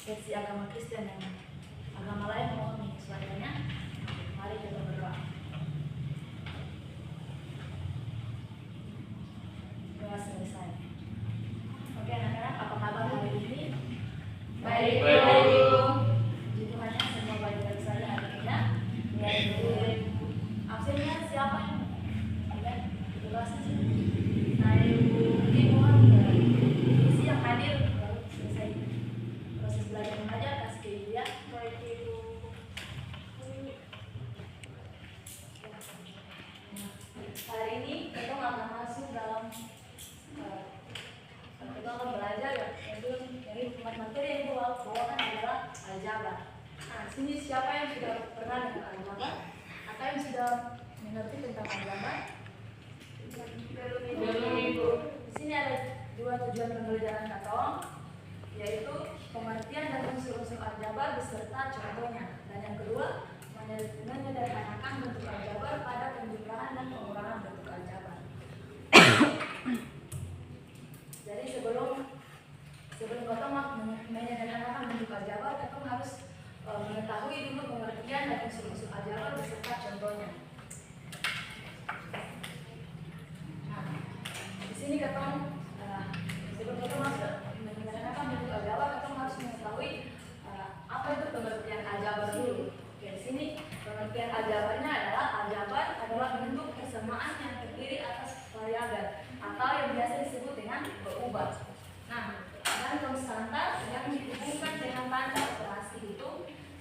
versi agama Kristen dan agama lain mau menyesuaikannya. Mari kita berdoa. Doa selesai. Oke anak-anak, apa kabar hari ini? Baik. Puji Tuhan, semua baik-baik saja hari ini ya. Absennya siapa yang? Terima kasih. Ini mohon isi yang hadir baru selesai proses belajar mengajar. Kasih ke Ibu ya. Baik Ibu. Hari ini kita akan masuk dalam kita akan belajar ya. Jadi materi yang Ibu bawakan adalah aljabar. Nah, sini siapa yang sudah pernah dengan aljabar atau yang sudah mengerti tentang aljabar? Belum, Ibu. Di sini ada dua tujuan pembelajaran katong, yaitu pengertian dan unsur-unsur aljabar beserta contohnya. Dan yang kedua, menyederhanakan bentuk aljabar pada penjumlahan dan pengurangan bentuk aljabar. Jadi sebelum katong menyederhanakan bentuk aljabar, katong harus mengetahui dulu pengertian dan unsur-unsur aljabar beserta contohnya. Di sini katong sebelum kita masuk menyederhanakan bentuk aljabar, katong harus mengetahui apa itu pengertian aljabar dulu. Oke, di sini pengertian aljabarnya adalah bentuk persamaan yang terdiri atas variabel atau yang biasa disebut dengan berubah. Nah, dan konstanta yang dihubungkan dengan tanda operasi itu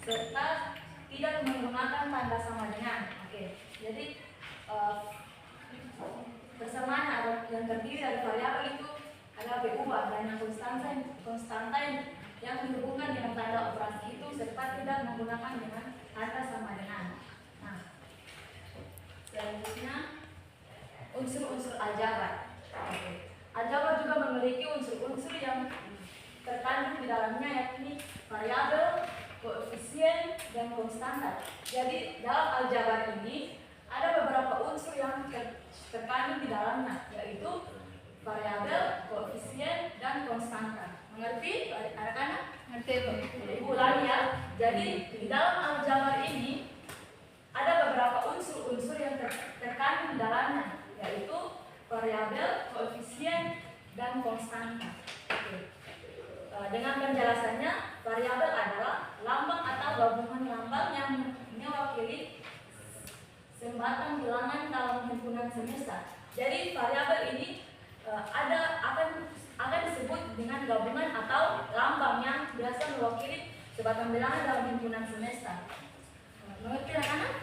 serta tidak menggunakan tanda sama dengan. Oke, jadi persamaan yang terdiri dari variabel itu adalah berubah, dan yang konstanta yang dihubungkan dengan tanda operasi itu serta tidak menggunakan dengan tanda sama dengan. Nah, selanjutnya unsur-unsur aljabar. Aljabar juga memiliki unsur-unsur yang terkandung di dalamnya, yakni variabel, koefisien, dan konstanta. Jadi dalam aljabar ini ada beberapa unsur yang terkandung di dalamnya, yaitu variabel, koefisien, dan konstanta. Mengerti anak-anak? Ngerti, Bu. Ibu ulangi ya. Jadi di dalam aljabar ini ada beberapa unsur-unsur yang terkandung di dalamnya, yaitu variabel, koefisien, dan konstanta. Oke. Dengan penjelasannya, variabel adalah lambang atau gabungan lambang yang mewakili sembatan bilangan dalam himpunan semesta. Jadi variabel ini akan disebut dengan gabungan atau lambang yang biasa mewakili sembatan bilangan dalam himpunan semesta. Mengerti anak-anak?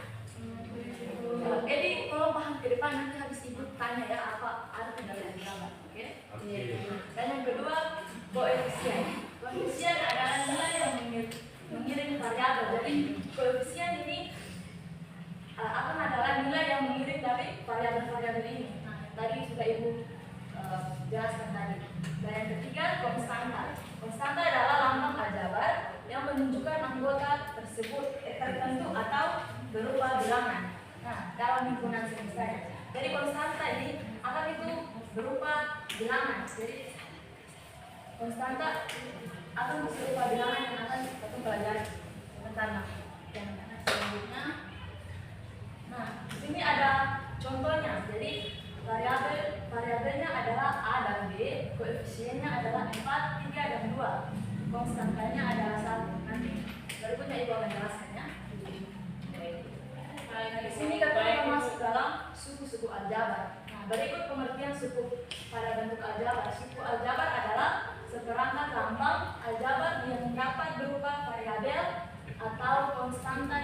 Jadi kalau paham ke depan nanti habis ibu tanya ya apa arti dari aljabar, oke? Dan yang kedua, koefisien. Koefisien adalah nilai yang mengiring variabel. Jadi koefisien ini akan adalah nilai yang mengiring dari variabel-variabel ini. Nah, tadi sudah ibu jelaskan tadi. Dan yang ketiga, konstanta. Konstanta adalah lambang aljabar yang menunjukkan anggota tersebut tertentu atau berupa bilangan. Nah, dalam himpunan semesta. Jadi konstanta ini akan itu berupa bilangan. Jadi konstanta akan berupa bilangan yang akan kita pelajari sebentar. Dan selanjutnya, nah, di sini ada contohnya. Jadi variabelnya adalah A dan B, koefisiennya adalah 4, 3, dan 2. Konstantanya adalah 1. Nanti berikutnya ibu akan jelaskannya. Di sini kita masuk dalam suku-suku aljabar. Nah, berikut pengertian suku pada bentuk aljabar. Suku aljabar adalah seperangkat lambang aljabar yang dapat berupa variabel atau konstanta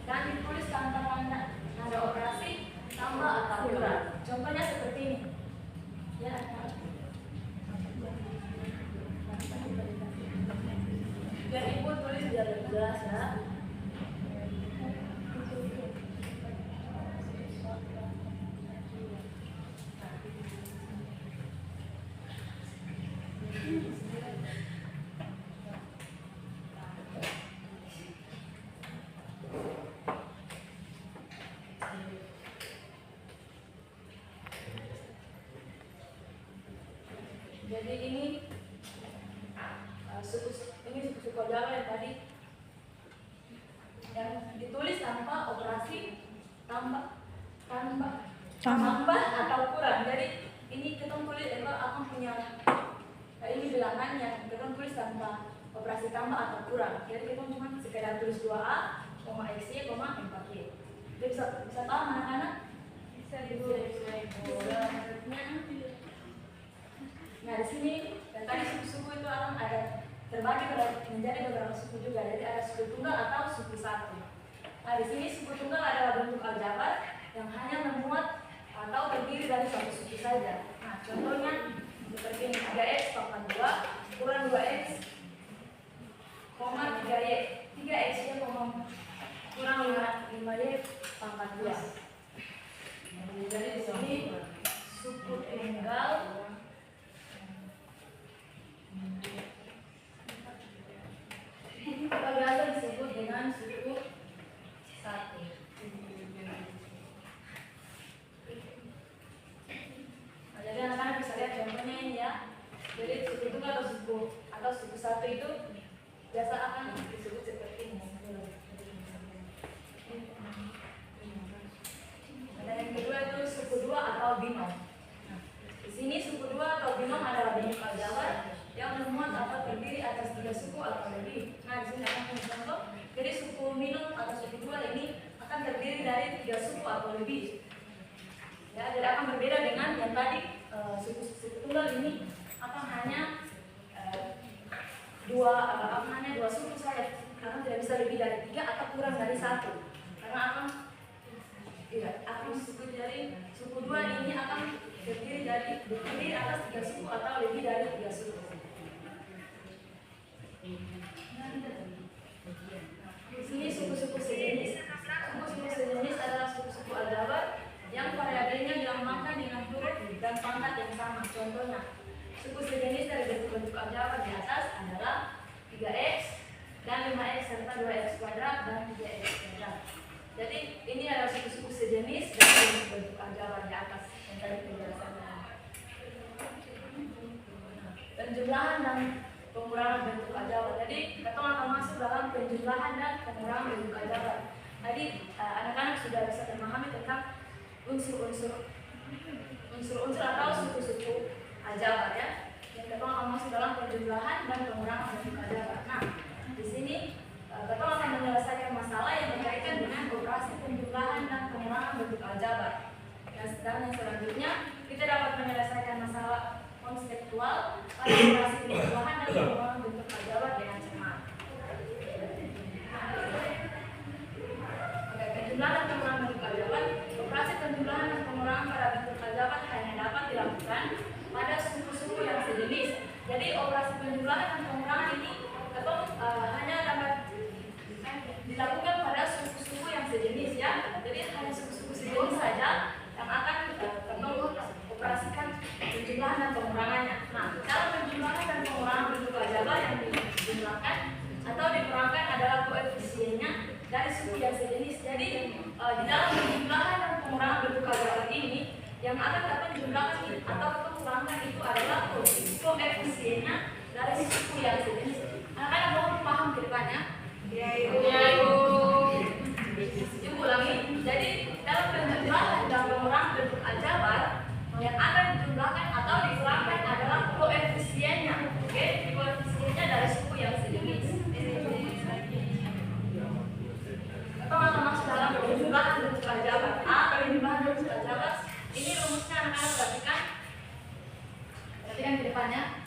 dan ditulis tanpa tanda operasi, tambah atau kurang. Contohnya seperti ini. Ya. Biar ibu tulis biar lebih jelas ya. Jadi ini suku bentuk aljabar yang tadi yang ditulis tanpa operasi tambah atau kurang. Jadi ini kita tulis akan punya ini bilangan yang kita tulis tanpa operasi tambah atau kurang. Jadi kita cuma sekedar tulis 2A, X Y, 4Y. Jadi bisa paham anak-anak? Bisa. Nah di sini tadi suku-suku itu akan ada terbagi menjadi beberapa suku juga. Jadi ada suku tunggal atau suku satu. Nah di sini suku tunggal adalah bentuk aljabar yang hanya memuat atau terdiri dari satu suku saja. Nah contohnya seperti ini, 3x pangkat 2 kurang 2x, 3y, 3x nya kurang 5y pangkat 2. Jadi di sini suku tunggal kita biasa disebut dengan suku satu. Nah, jadi anak-anak bisa lihat contohnya ini ya. Jadi suku tunggal atau suku satu itu biasa akan disebut seperti ini. Dan yang kedua itu suku dua atau binom. Nah, di sini suku dua atau binom adalah bentuk aljabar yang memuat atau terdiri atas 3 suku atau lebih. Nah, di sini akan punya contoh. Jadi suku minum atau suku dua ini akan terdiri dari 3 suku atau lebih. Ya, jadi akan berbeda dengan yang tadi suku tunggal ini akan hanya dua suku saja. Karena tidak bisa lebih dari 3 atau kurang dari 1. Karena akan suku dari suku dua ini akan terdiri atas 3 suku atau lebih dari 3 suku. Di sini suku-suku sejenis. Suku-suku sejenis adalah suku-suku aljabar yang variabelnya dilambangkan dengan huruf dan pangkat yang sama. Contohnya, suku sejenis dari bentuk-bentuk aljabar di atas adalah 3x dan 5x serta 2x kuadrat dan 3x kuadrat. Jadi ini adalah suku-suku sejenis dari bentuk-bentuk aljabar di atas yang tadi penjelasannya. Penjumlahan dan pengurangan bentuk aljabar. Jadi kita akan masuk dalam penjumlahan dan pengurangan bentuk aljabar. Tadi anak-anak sudah bisa memahami tentang unsur-unsur atau suku-suku aljabar ya. Yang kita akan masuk dalam penjumlahan dan pengurangan bentuk aljabar. Nah, di sini kita akan menyelesaikan masalah yang berkaitan dengan operasi penjumlahan dan pengurangan bentuk aljabar. Dan yang selanjutnya kita dapat menyelesaikan masalah konseptual pada operasi penjumlahan dan pengurangan bentuk aljabar dengan cermat. Penjumlahan dan pengurangan bentuk aljabar. Operasi penjumlahan dan pengurangan pada bentuk aljabar hanya dapat dilakukan pada suku-suku yang sejenis. Jadi operasi penjumlahan dan pengurangan ini hanya dapat dilakukan pada suku-suku yang sejenis ya. Jadi hanya suku-suku sejenis saja yang akan operasikan penjumlahan dan pengurangannya. Nah, cara penjumlahan dan pengurangan bentuk aljabar yang dijumlahkan atau dikurangkan adalah koefisiennya dari suku yang sejenis. Jadi di dalam penjumlahan dan pengurangan bentuk aljabar ini yang akan dapat dijumlahkan atau dikurangkan itu adalah koefisiennya dari suku yang sejenis. Anak-anak mau paham ke depannya? Ya, Ibu. Ibu ulangi. Jadi dalam penjumlahan dan pengurangan bentuk aljabar yang akan dijumlahkan atau dikurangkan adalah koefisiennya. Oke, koefisiennya dari suku yang sejenis. Atau akan masuk dalam penjumlahan bentuk aljabar. Penjumlahan bentuk aljabar ini rumusnya anak-anak perhatikan. Perhatikan ke depannya.